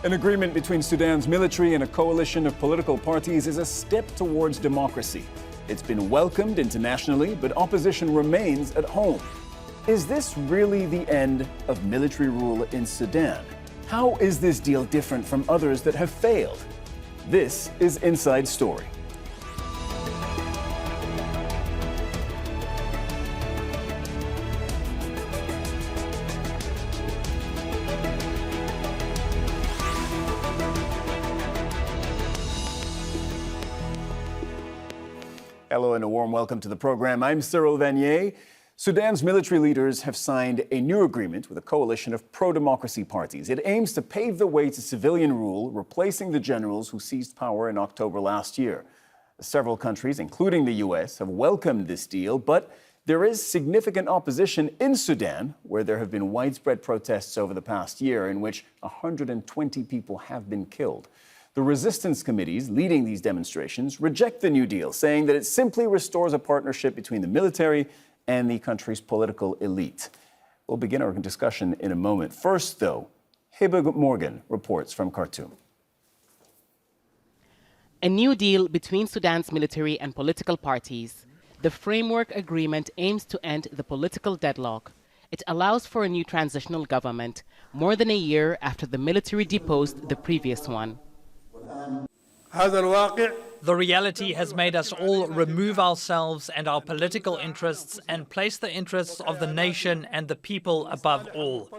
An agreement between Sudan's military and a coalition of political parties is a step towards democracy. It's been welcomed internationally, but opposition remains at home. Is this really the end of military rule in Sudan? How is this deal different from others that have failed? This is Inside Story. Hello and a warm welcome to the program. I'm Cyril Vanier. Sudan's military leaders have signed a new agreement with a coalition of pro-democracy parties. It aims to pave the way to civilian rule, replacing the generals who seized power in October last year. Several countries, including the US, have welcomed this deal, but there is significant opposition in Sudan, where there have been widespread protests over the past year in which 120 people have been killed. The resistance committees leading these demonstrations reject the new deal, saying that it simply restores a partnership between the military and the country's political elite. We'll begin our discussion in a moment. First, though, Hiba Morgan reports from Khartoum. A new deal between Sudan's military and political parties. The framework agreement aims to end the political deadlock. It allows for a new transitional government, more than a year after the military deposed the previous one. The reality has made us all remove ourselves and our political interests and place the interests of the nation and the people above all.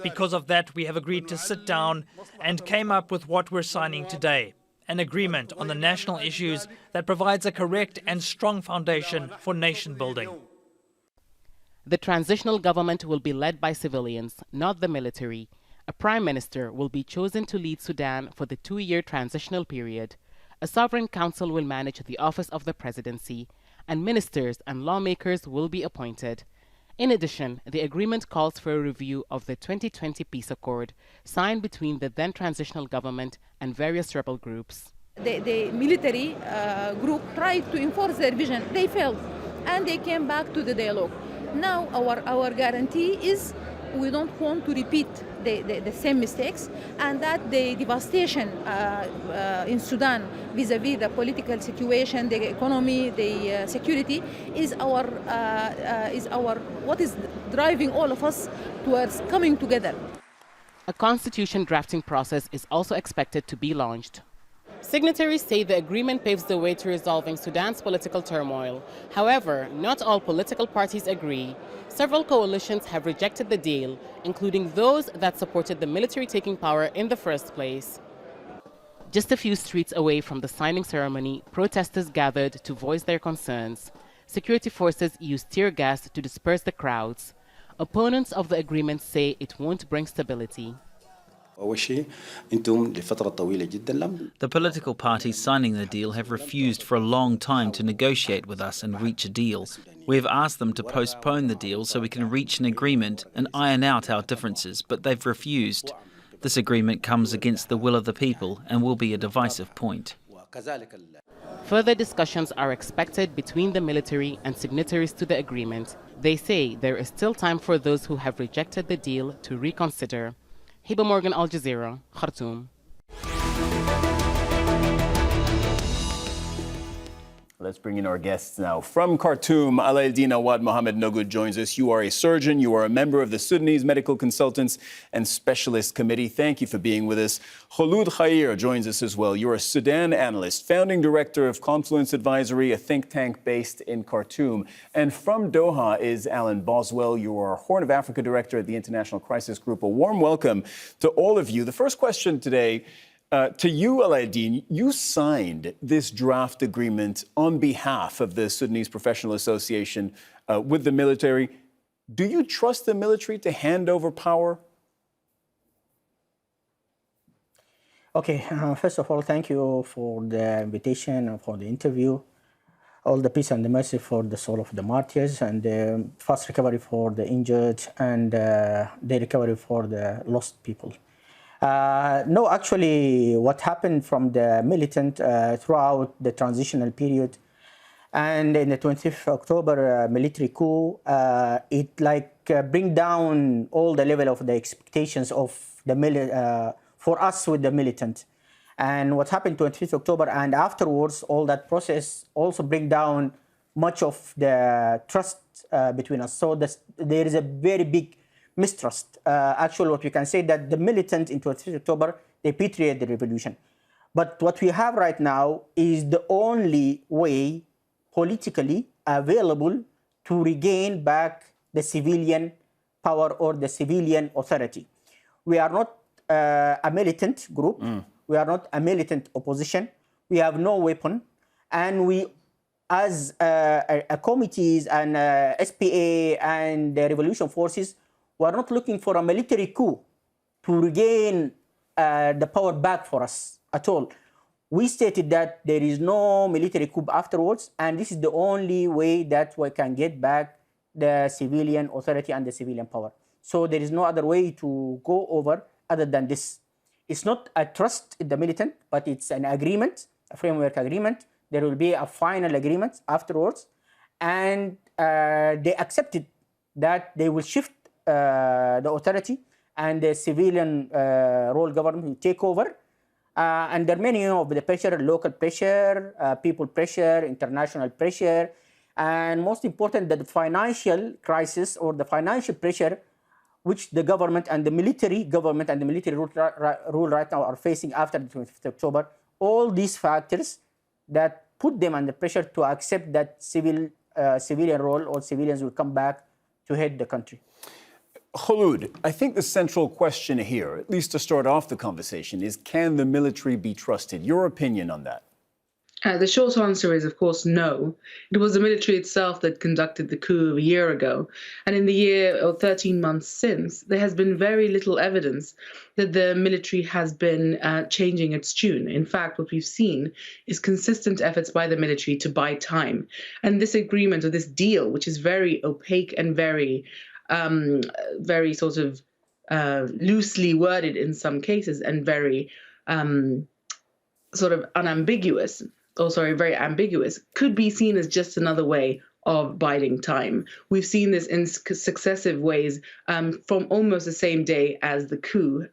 Because of that, we have agreed to sit down and came up with what we're signing today, an agreement on the national issues that provides a correct and strong foundation for nation building. The transitional government will be led by civilians, not the military. A prime minister will be chosen to lead Sudan for the 2-year transitional period. A sovereign council will manage the office of the presidency, and ministers and lawmakers will be appointed. In addition, the agreement calls for a review of the 2020 peace accord signed between the then transitional government and various rebel groups. The military group tried to enforce their vision. They failed, and they came back to the dialogue. Now our guarantee is we don't want to repeat the same mistakes, and that the devastation in Sudan vis-a-vis the political situation, the economy, the security is what is driving all of us towards coming together. A constitution drafting process is also expected to be launched. Signatories say the agreement paves the way to resolving Sudan's political turmoil. However, not all political parties agree. Several coalitions have rejected the deal, including those that supported the military taking power in the first place. Just a few streets away from the signing ceremony, protesters gathered to voice their concerns. Security forces used tear gas to disperse the crowds. Opponents of the agreement say it won't bring stability. The political parties signing the deal have refused for a long time to negotiate with us and reach a deal. We have asked them to postpone the deal so we can reach an agreement and iron out our differences, but they've refused. This agreement comes against the will of the people and will be a divisive point. Further discussions are expected between the military and signatories to the agreement. They say there is still time for those who have rejected the deal to reconsider. Hiba Morgan, Al Jazeera, Khartoum. Let's bring in our guests now. From Khartoum, Alaaeldin Awad Mohamed Nogoud joins us. You are a surgeon. You are a member of the Sudanese Medical Consultants and Specialist Committee. Thank you for being with us. Kholood Khair joins us as well. You're a Sudan analyst, founding director of Confluence Advisory, a think tank based in Khartoum. And from Doha is Alan Boswell. You are Horn of Africa director at the International Crisis Group. A warm welcome to all of you. The first question today, to you, Alaaeldin, you signed this draft agreement on behalf of the Sudanese Professional Association with the military. Do you trust the military to hand over power? Okay, first of all, thank you for the invitation and for the interview. All the peace and the mercy for the soul of the martyrs, and the fast recovery for the injured, and the recovery for the lost people. No, actually, what happened from the militant throughout the transitional period and in the 25th October military coup, it bring down all the level of the expectations of the for us with the militant. And what happened 25th October and afterwards, all that process also bring down much of the trust between us. So there is a very big mistrust. Actually, what we can say that the militant in 25th October, they betrayed the revolution. But what we have right now is the only way politically available to regain back the civilian power or the civilian authority. We are not a militant group. We are not a militant opposition. We have no weapon. And we, as committees and SPA and the revolution forces, we are not looking for a military coup to regain the power back for us at all. We stated that there is no military coup afterwards, and this is the only way that we can get back the civilian authority and the civilian power. So there is no other way to go over other than this. It's not a trust in the militant, but it's an agreement, a framework agreement. There will be a final agreement afterwards, and they accepted that they will shift the authority and the civilian role government will take over. And there are many of the pressure, local pressure, people pressure, international pressure, and most important, that the financial crisis or the financial pressure which the government and the military government and the military rule right now are facing after the 25th October, all these factors that put them under pressure to accept that civilian role or civilians will come back to head the country. Kholood, I think the central question here, at least to start off the conversation, is can the military be trusted? Your opinion on that? The short answer is, of course, no. It was the military itself that conducted the coup a year ago. And in the year or 13 months since, there has been very little evidence that the military has been changing its tune. In fact, what we've seen is consistent efforts by the military to buy time. And this agreement or this deal, which is very opaque and very sort of loosely worded in some cases and very sort of unambiguous, very ambiguous, could be seen as just another way of biding time. We've seen this in successive ways from almost the same day as the coup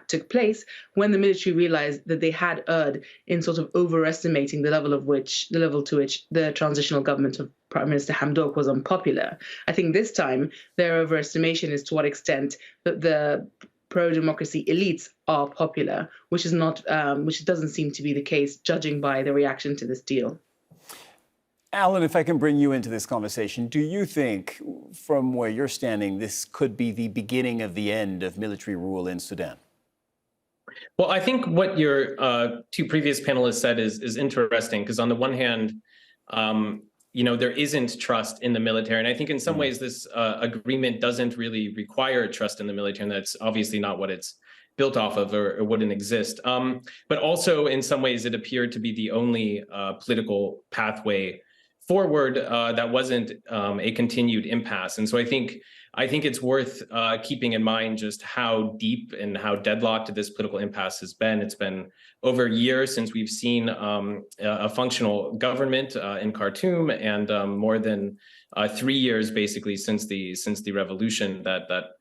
took place, when the military realized that they had erred in sort of overestimating the level to which the transitional government of Prime Minister Hamdok was unpopular. I think this time their overestimation is to what extent that the pro-democracy elites are popular, which doesn't seem to be the case, judging by the reaction to this deal. Alan, if I can bring you into this conversation, do you think, from where you're standing, this could be the beginning of the end of military rule in Sudan? Well, I think what your two previous panelists said is interesting, because on the one hand, there isn't trust in the military. And I think in some ways this agreement doesn't really require trust in the military, and that's obviously not what it's built off of or wouldn't exist. But also in some ways it appeared to be the only political pathway forward that wasn't a continued impasse. And so I think it's worth keeping in mind just how deep and how deadlocked this political impasse has been. It's been over a year since we've seen a functional government in Khartoum, and more than 3 years basically since the revolution that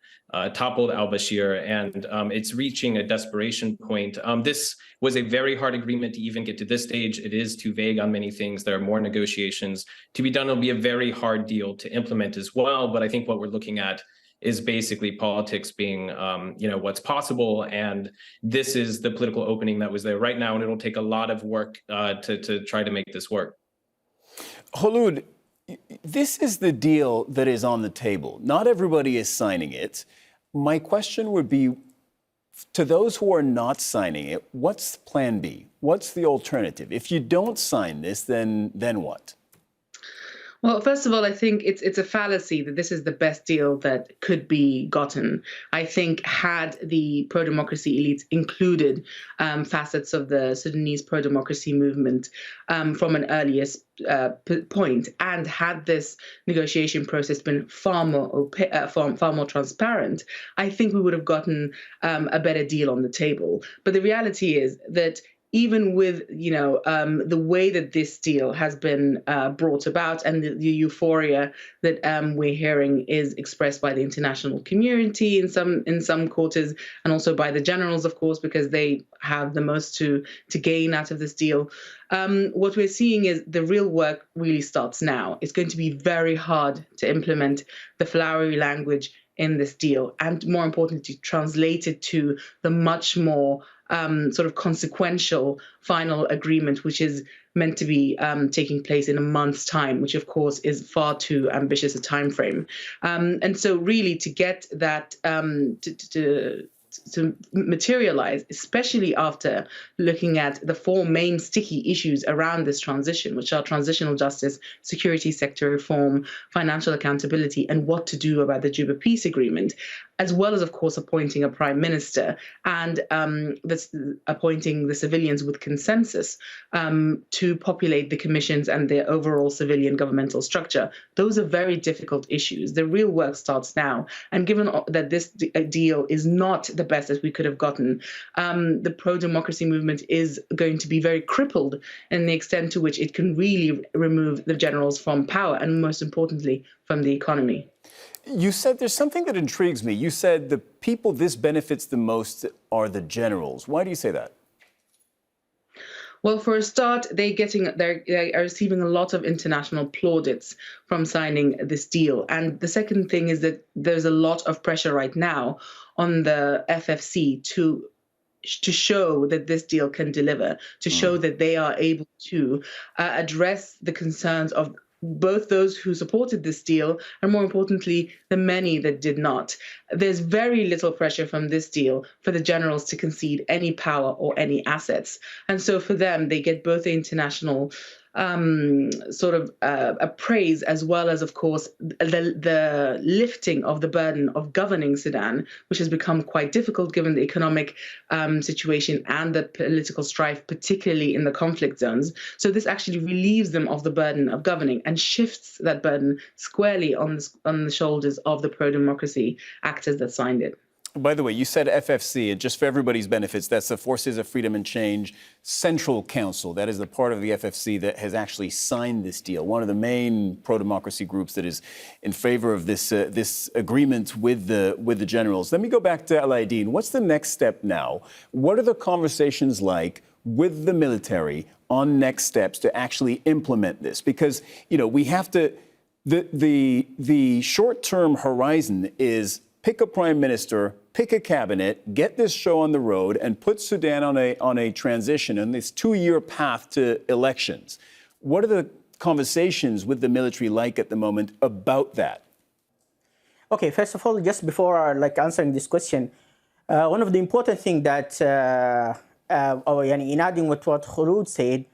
toppled al-Bashir, and it's reaching a desperation point. This was a very hard agreement to even get to this stage. It is too vague on many things. There are more negotiations to be done. It'll be a very hard deal to implement as well. But I think what we're looking at is basically politics being, what's possible. And this is the political opening that was there right now. And it'll take a lot of work to try to make this work. Kholood, this is the deal that is on the table. Not everybody is signing it. My question would be, to those who are not signing it, what's plan B? What's the alternative? If you don't sign this, then what? Well, first of all, I think it's a fallacy that this is the best deal that could be gotten. I think had the pro-democracy elites included facets of the Sudanese pro-democracy movement from an earliest point, and had this negotiation process been far more transparent, I think we would have gotten a better deal on the table. But the reality is that even with, the way that this deal has been brought about and the euphoria that we're hearing is expressed by the international community in some quarters, and also by the generals, of course, because they have the most to gain out of this deal. What we're seeing is the real work really starts now. It's going to be very hard to implement the flowery language in this deal, and more importantly, to translate it to the much more sort of consequential final agreement, which is meant to be taking place in a month's time, which of course is far too ambitious a time frame. And so really to get that to materialize, especially after looking at the four main sticky issues around this transition, which are transitional justice, security sector reform, financial accountability, and what to do about the Juba peace agreement, as well as, of course, appointing a prime minister and appointing the civilians with consensus to populate the commissions and the overall civilian governmental structure. Those are very difficult issues. The real work starts now. And given that this deal is not the best that we could have gotten, the pro-democracy movement is going to be very crippled in the extent to which it can really remove the generals from power and, most importantly, from the economy. You said there's something that intrigues me. You said the people this benefits the most are the generals. Why do you say that? Well, for a start, they are receiving a lot of international plaudits from signing this deal. And the second thing is that there's a lot of pressure right now on the FFC to show that this deal can deliver, to show that they are able to address the concerns of both those who supported this deal and, more importantly, the many that did not. There's very little pressure from this deal for the generals to concede any power or any assets. And so for them, they get both the international praise, as well as, of course, the lifting of the burden of governing Sudan, which has become quite difficult given the economic situation and the political strife, particularly in the conflict zones. So this actually relieves them of the burden of governing and shifts that burden squarely on the shoulders of the pro-democracy actors that signed it. By the way, you said FFC, and just for everybody's benefits, that's the Forces of Freedom and Change Central Council. That is the part of the FFC that has actually signed this deal, one of the main pro-democracy groups that is in favor of this agreement with the generals. Let me go back to Alaaeldin. What's the next step now? What are the conversations like with the military on next steps to actually implement this? Because, we have to, the short-term horizon is pick a prime minister, pick a cabinet, get this show on the road, and put Sudan on a transition on this 2-year path to elections. What are the conversations with the military like at the moment about that? Okay, first of all, just before answering this question, one of the important things that, in adding with what Kholood said,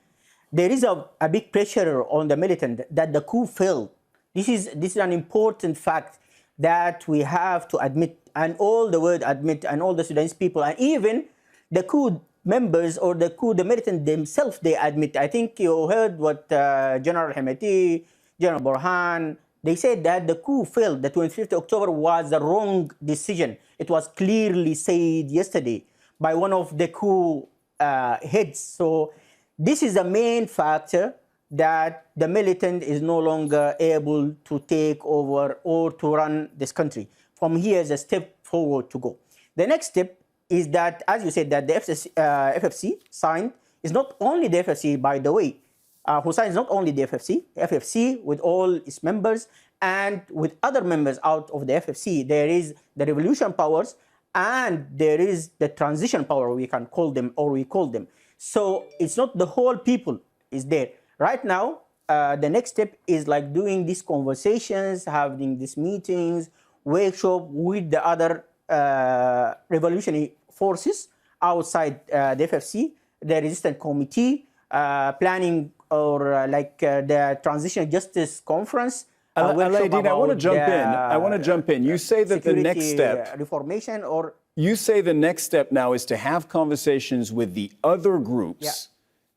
there is a big pressure on the militant that the coup failed. This is an important fact that we have to admit, and all the world admit, and all the Sudanese people, and even the coup members or the militant themselves, they admit. I think you heard what General Hemeti, General Burhan, they said that the coup failed. The 25th of October was the wrong decision. It was clearly said yesterday by one of the coup heads. So this is the main factor that the militant is no longer able to take over or to run this country. From here is a step forward to go. The next step is that, as you said, that the FFC signed, is not only the FFC, by the way, who signed is not only the FFC with all its members and with other members out of the FFC. There is the revolution powers and there is the transition power, we can call them, or we call them. So it's not the whole people is there. Right now, the next step is doing these conversations, having these meetings, workshop with the other revolutionary forces outside the FFC, the resistance committee, planning or the transitional justice conference. Alaaeldin, I want to jump in. You say that the next step, reformation, or you say the next step now is to have conversations with the other groups. Yeah.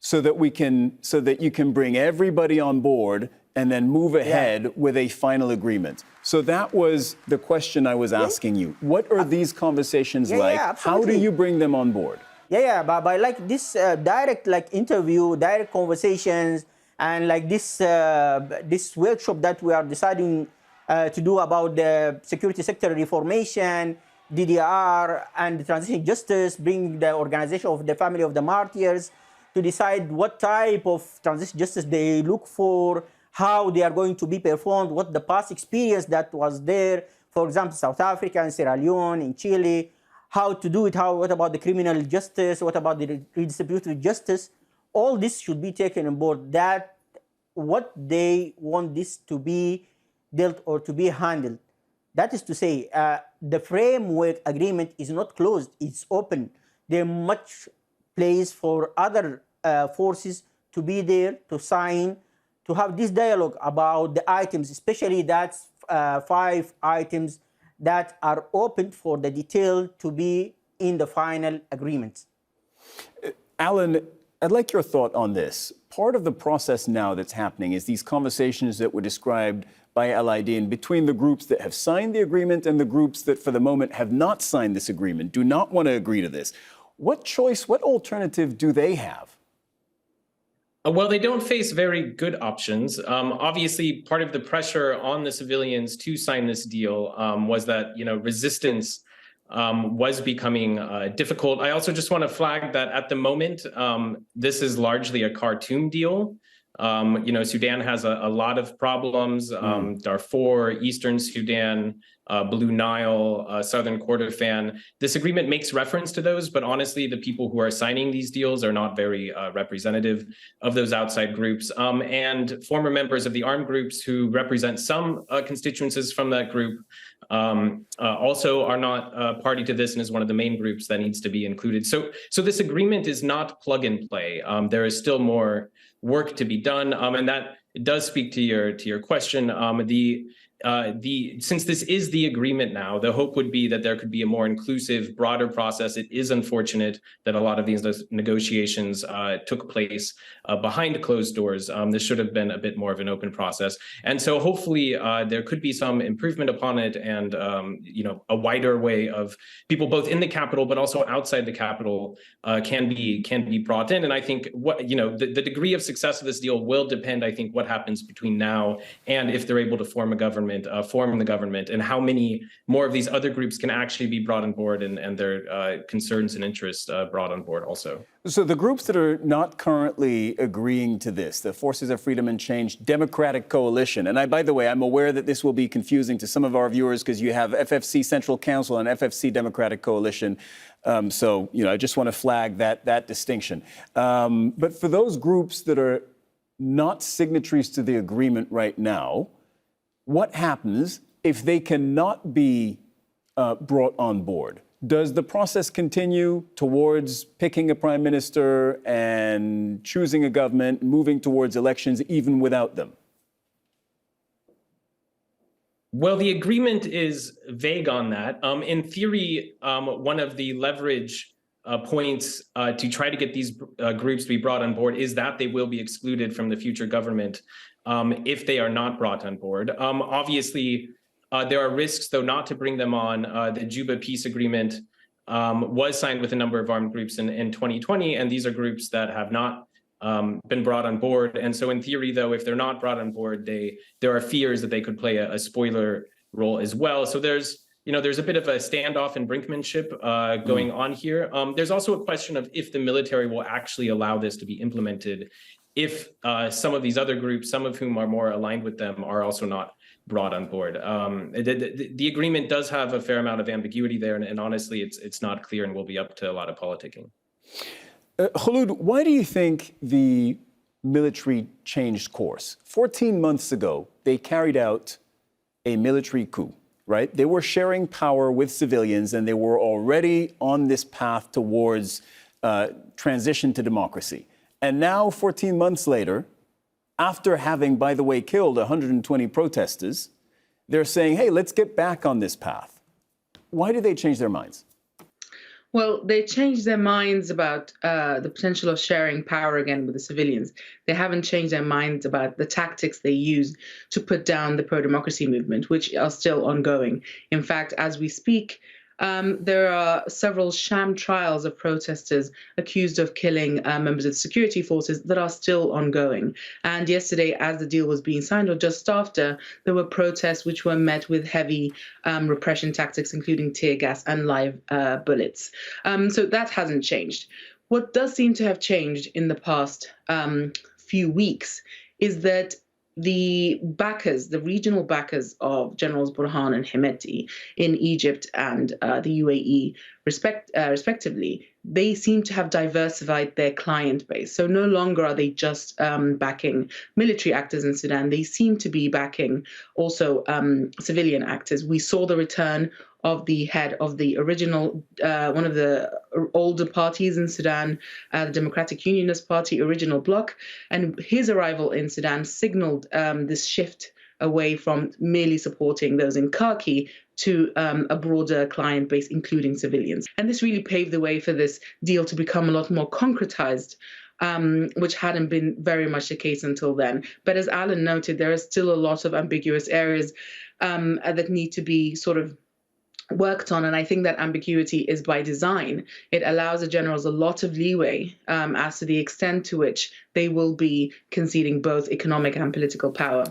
So that you can bring everybody on board and then move ahead with a final agreement. So that was the question I was asking you. What are these conversations like? Yeah, how do you bring them on board? by like this direct like interview, direct conversations, and like this workshop that we are deciding to do about the security sector reformation, DDR, and the transition justice, bring the organization of the family of the martyrs to decide what type of transition justice they look for, how they are going to be performed, what the past experience that was there, for example, South Africa and Sierra Leone, in Chile, how to do it, what about the criminal justice, what about the redistributive justice. All this should be taken on board, that what they want this to be dealt or to be handled. That is to say, the framework agreement is not closed, it's open. There's much place for other forces to be there, to sign, to have this dialogue about the items, especially that's 5 items that are open for the detail to be in the final agreements. Alan, I'd like your thought on this. Part of the process now that's happening is these conversations that were described by Alaaeldin between the groups that have signed the agreement and the groups that for the moment have not signed this agreement, do not want to agree to this. What choice, what alternative do they have? Well, they don't face very good options. Obviously, part of the pressure on the civilians to sign this deal was that, resistance was becoming difficult. I also just want to flag that at the moment, this is largely a Khartoum deal. Sudan has a lot of problems, Darfur, Eastern Sudan, Blue Nile, Southern Kordofan. This agreement makes reference to those, but honestly, the people who are signing these deals are not very representative of those outside groups. And former members of the armed groups who represent some constituencies from that group also are not party to this and is one of the main groups that needs to be included. So this agreement is not plug and play. There is still more work to be done, and that does speak to your question. Since this is the agreement now, the hope would be that there could be a more inclusive, broader process. It is unfortunate that a lot of these negotiations took place behind closed doors. This should have been a bit more of an open process. And so hopefully there could be some improvement upon it and a wider way of people both in the capital but also outside the capital can be brought in. And I think the degree of success of this deal will depend, I think, what happens between now and if they're able to form the government, and how many more of these other groups can actually be brought on board and their concerns and interests brought on board also. So the groups that are not currently agreeing to this, the Forces of Freedom and Change Democratic Coalition, and by the way, I'm aware that this will be confusing to some of our viewers because you have FFC Central Council and FFC Democratic Coalition. So I just want to flag that distinction. But for those groups that are not signatories to the agreement right now, what happens if they cannot be brought on board? Does the process continue towards picking a prime minister and choosing a government, moving towards elections even without them? Well, the agreement is vague on that. In theory, one of the leverage points to try to get these groups to be brought on board is that they will be excluded from the future government if they are not brought on board. Obviously, there are risks, though, not to bring them on. The Juba peace agreement was signed with a number of armed groups in 2020, and these are groups that have not been brought on board. And so in theory, though, if they're not brought on board, there are fears that they could play a spoiler role as well. So there's a bit of a standoff and brinkmanship going on here. There's also a question of if the military will actually allow this to be implemented, if some of these other groups, some of whom are more aligned with them, are also not brought on board. The agreement does have a fair amount of ambiguity there, and honestly, it's not clear and will be up to a lot of politicking. Kholood, why do you think the military changed course? 14 months ago, they carried out a military coup, right? They were sharing power with civilians, and they were already on this path towards transition to democracy. And now, 14 months later, after having, by the way, killed 120 protesters, they're saying, hey, let's get back on this path. Why did they change their minds? Well, they changed their minds about the potential of sharing power again with the civilians. They haven't changed their minds about the tactics they use to put down the pro-democracy movement, which are still ongoing. In fact, as we speak, There are several sham trials of protesters accused of killing members of security forces that are still ongoing. And yesterday, as the deal was being signed, or just after, there were protests which were met with heavy repression tactics, including tear gas and live bullets. So that hasn't changed. What does seem to have changed in the past few weeks is that the backers, the regional backers of Generals Burhan and Hemeti in Egypt and the UAE, respectively, they seem to have diversified their client base. So no longer are they just backing military actors in Sudan. They seem to be backing also civilian actors. We saw the return of the head of the original, one of the older parties in Sudan, the Democratic Unionist Party, original bloc, and his arrival in Sudan signaled this shift away from merely supporting those in khaki to a broader client base, including civilians. And this really paved the way for this deal to become a lot more concretized, which hadn't been very much the case until then. But as Alan noted, there are still a lot of ambiguous areas that need to be sort of worked on, and I think that ambiguity is by design. It allows the generals a lot of leeway as to the extent to which they will be conceding both economic and political power.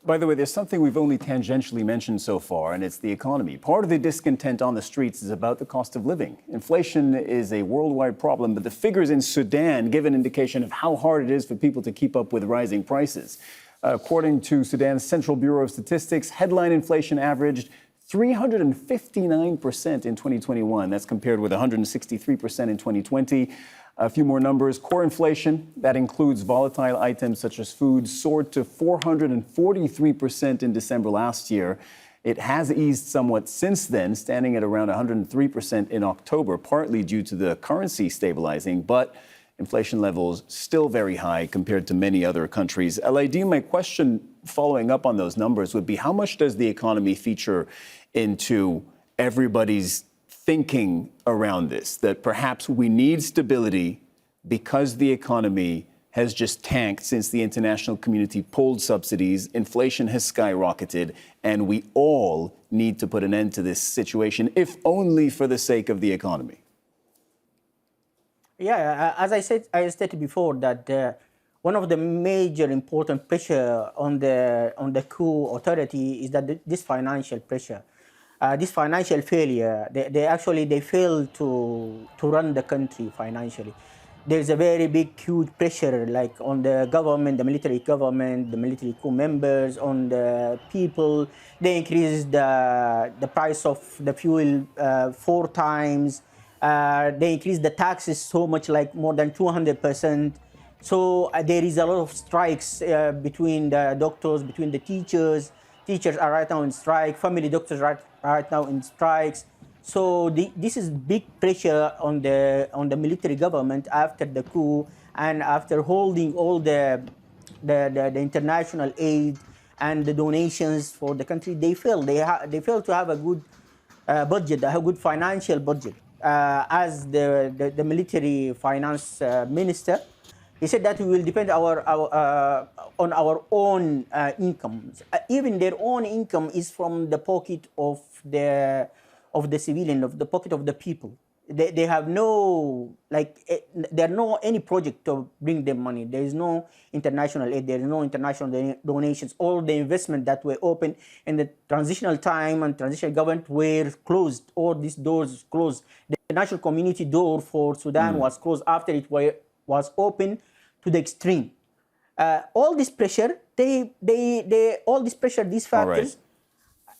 By the way, there's something we've only tangentially mentioned so far, and it's the economy. Part of the discontent on the streets is about the cost of living. Inflation is a worldwide problem, but the figures in Sudan give an indication of how hard it is for people to keep up with rising prices. According to Sudan's Central Bureau of Statistics, headline inflation averaged 359% in 2021. That's compared with 163% in 2020. A few more numbers. Core inflation, that includes volatile items such as food, soared to 443% in December last year. It has eased somewhat since then, standing at around 103% in October, partly due to the currency stabilizing, but inflation levels still very high compared to many other countries. Alaaeldin, my question following up on those numbers would be, how much does the economy feature into everybody's thinking around this, that perhaps we need stability because the economy has just tanked since the international community pulled subsidies, inflation has skyrocketed, and we all need to put an end to this situation, if only for the sake of the economy? Yeah, as I stated before, that one of the major important pressure on the coup authority is that this financial pressure, this financial failure. They fail to run the country financially. There's a very big, huge pressure, like on the government, the military coup members, on the people. They increased the price of the fuel 4 times. They increased the taxes so much, like more than 200%. So there is a lot of strikes between the doctors, between the teachers. Teachers are right now in strike. Family doctors are right now in strikes. So this is big pressure on the military government after the coup and after holding all the international aid and the donations for the country. They fail. They fail to have a good budget, a good financial budget. As the military finance minister, he said that we will depend on our own incomes. Even their own income is from the pocket of the civilian, of the pocket of the people. They have no, there are no any project to bring them money. There is no international aid. There is no international donations. All the investment that were open in the transitional time and transitional government were closed. All these doors closed. The international community door for Sudan was closed after it was open to the extreme. All this pressure, these factors,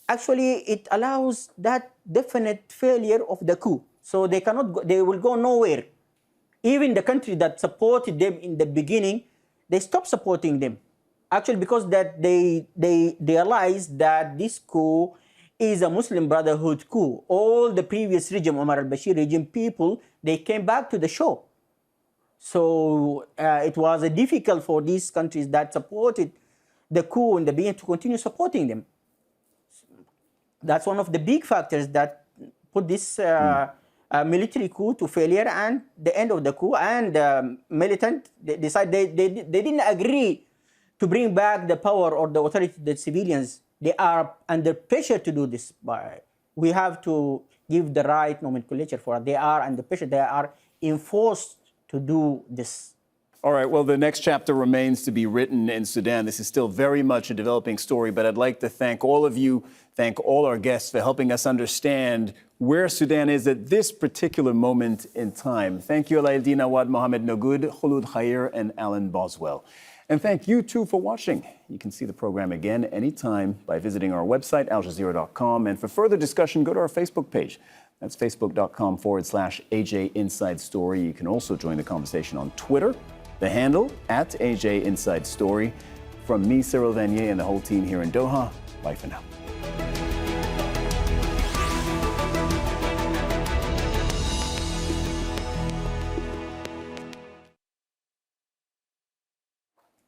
actually it allows that definite failure of the coup. So they will go nowhere. Even the country that supported them in the beginning, they stopped supporting them. Actually, because that they realized that this coup is a Muslim Brotherhood coup. All the previous regime, Omar al-Bashir regime people, they came back to the show. So it was difficult for these countries that supported the coup in the beginning to continue supporting them. That's one of the big factors that put this military coup to failure, and the end of the coup. And militant, they decided they didn't agree to bring back the power or the authority to the civilians. They are under pressure to do this. We have to give the right nomenclature for it. They are under pressure. They are enforced to do this. All right, well, the next chapter remains to be written in Sudan. This is still very much a developing story, but I'd like to thank all of you, thank all our guests for helping us understand where Sudan is at this particular moment in time. Thank you, Alaaeldin, Awad, Mohamed, Nogoud, Kholood, Khair, and Alan Boswell. And thank you, too, for watching. You can see the program again anytime by visiting our website, aljazeera.com. And for further discussion, go to our Facebook page. That's facebook.com/AJ Inside Story. You can also join the conversation on Twitter. The handle, @AJ Inside Story. From me, Cyril Vanier, and the whole team here in Doha, bye for now.